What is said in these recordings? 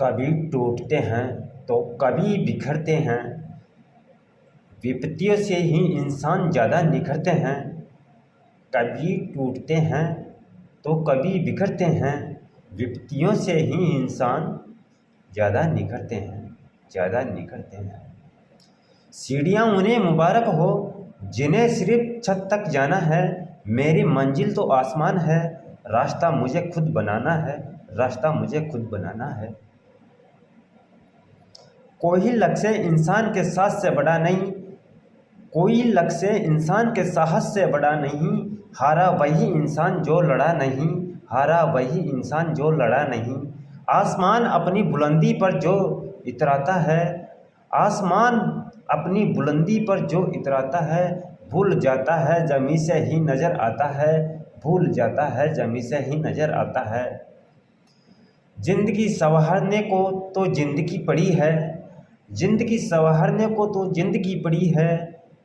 कभी टूटते हैं तो कभी बिखरते हैं। विपत्तियों से ही इंसान ज़्यादा निखरते हैं। कभी टूटते हैं तो कभी बिखरते हैं। विपत्तियों से ही इंसान ज़्यादा निखरते हैं, ज़्यादा निखरते हैं। सीढ़ियाँ उन्हें मुबारक हो जिन्हें सिर्फ छत तक जाना है। मेरी मंजिल तो आसमान है, रास्ता मुझे खुद बनाना है, रास्ता मुझे खुद बनाना है। कोई लक्ष्य इंसान के साहस से बड़ा नहीं, कोई लक्ष्य इंसान के साहस से बड़ा नहीं। हारा वही इंसान जो लड़ा नहीं, हारा वही इंसान जो लड़ा नहीं। आसमान अपनी बुलंदी पर जो इतराता है, आसमान अपनी बुलंदी पर जो इतराता है, भूल जाता है ज़मीं से ही नज़र आता है, भूल जाता है ज़मीं से ही नज़र आता है। जिंदगी संवारने को तो जिंदगी पड़ी है, जिंदगी संवारने को तो जिंदगी पड़ी है।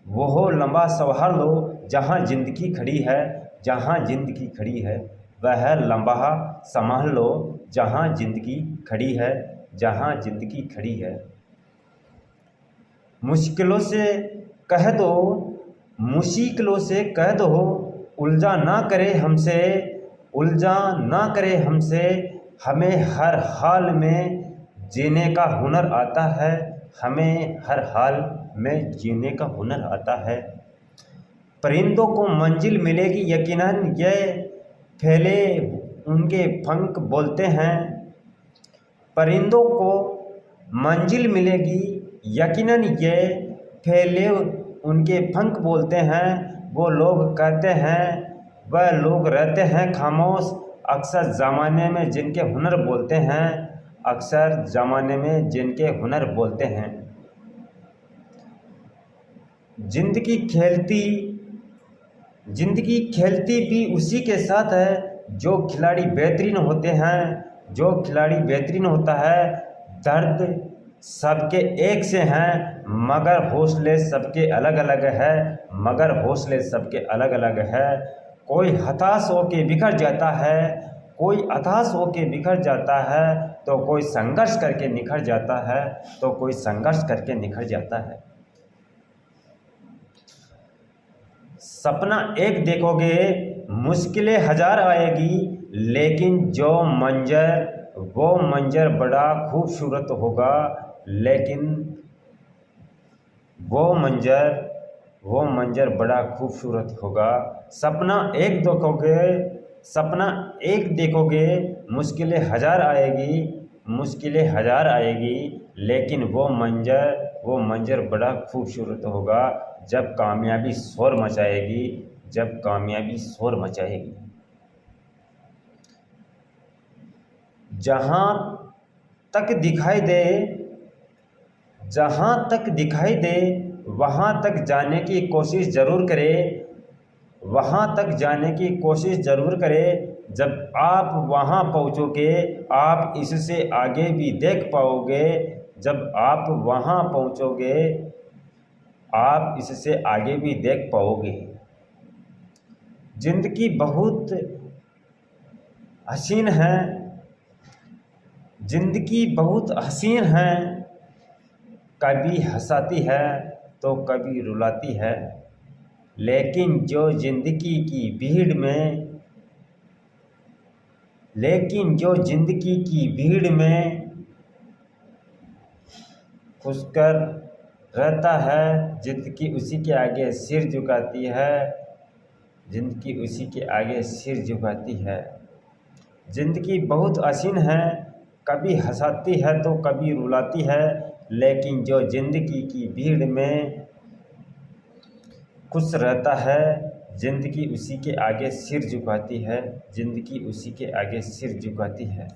वो हो लंबा संवार लो जहाँ जिंदगी खड़ी है, जहाँ जिंदगी खड़ी है। वह लंबा संभाल लो जहाँ जिंदगी खड़ी है, जहाँ जिंदगी खड़ी है। मुश्किलों से कह दो, मुश्किलों से कह दो, उलझा ना करे हमसे, उलझा ना करे हमसे। हमें हर हाल में जीने का हुनर आता है, हमें हर हाल में जीने का हुनर आता है। परिंदों को मंजिल मिलेगी यकीनन, ये फैले उनके पंख बोलते हैं। परिंदों को मंजिल मिलेगी यकीनन, ये फैले उनके पंख बोलते हैं। वो लोग कहते हैं, वह लोग रहते हैं खामोश, अक्सर ज़माने में जिनके हुनर बोलते हैं, अक्सर ज़माने में जिनके हुनर बोलते हैं। जिंदगी खेलती भी उसी के साथ है जो खिलाड़ी बेहतरीन होते हैं, जो खिलाड़ी बेहतरीन होता है। दर्द सबके एक से हैं मगर हौसले सबके अलग अलग है, मगर हौसले सबके अलग अलग है। कोई हताश होके बिखर जाता है, कोई हताश होके बिखर जाता है, तो कोई संघर्ष करके निखर जाता है, तो कोई संघर्ष करके निखर जाता है। सपना एक देखोगे मुश्किलें हजार आएगी, लेकिन जो मंजर वो मंजर बड़ा खूबसूरत होगा, लेकिन वो मंजर बड़ा खूबसूरत होगा। सपना एक देखोगे, सपना एक देखोगे, मुश्किलें हजार आएगी, मुश्किलें हजार आएगी, लेकिन वो मंजर बड़ा खूबसूरत होगा जब कामयाबी शोर मचाएगी, जब कामयाबी शोर मचाएगी। जहाँ तक दिखाई दे, जहाँ तक दिखाई दे, वहाँ तक जाने की कोशिश ज़रूर करे, वहाँ तक जाने की कोशिश ज़रूर करे। जब आप वहाँ पहुँचोगे आप इससे आगे भी देख पाओगे, जब आप वहाँ पहुँचोगे आप इससे आगे भी देख पाओगे। जिंदगी बहुत हसीन है, जिंदगी बहुत हसीन है, कभी हंसाती है तो कभी रुलाती है। लेकिन जो जिंदगी की भीड़ में, लेकिन जो जिंदगी की भीड़ में खुशकर रहता है, जिंदगी उसी के आगे सिर झुकाती है, जिंदगी उसी के आगे सिर झुकाती है। जिंदगी बहुत हसीन है, कभी हंसाती है तो कभी रुलाती है, लेकिन जो जिंदगी की भीड़ में खुश रहता है, जिंदगी उसी के आगे सिर झुकाती है, जिंदगी उसी के आगे सिर झुकाती है।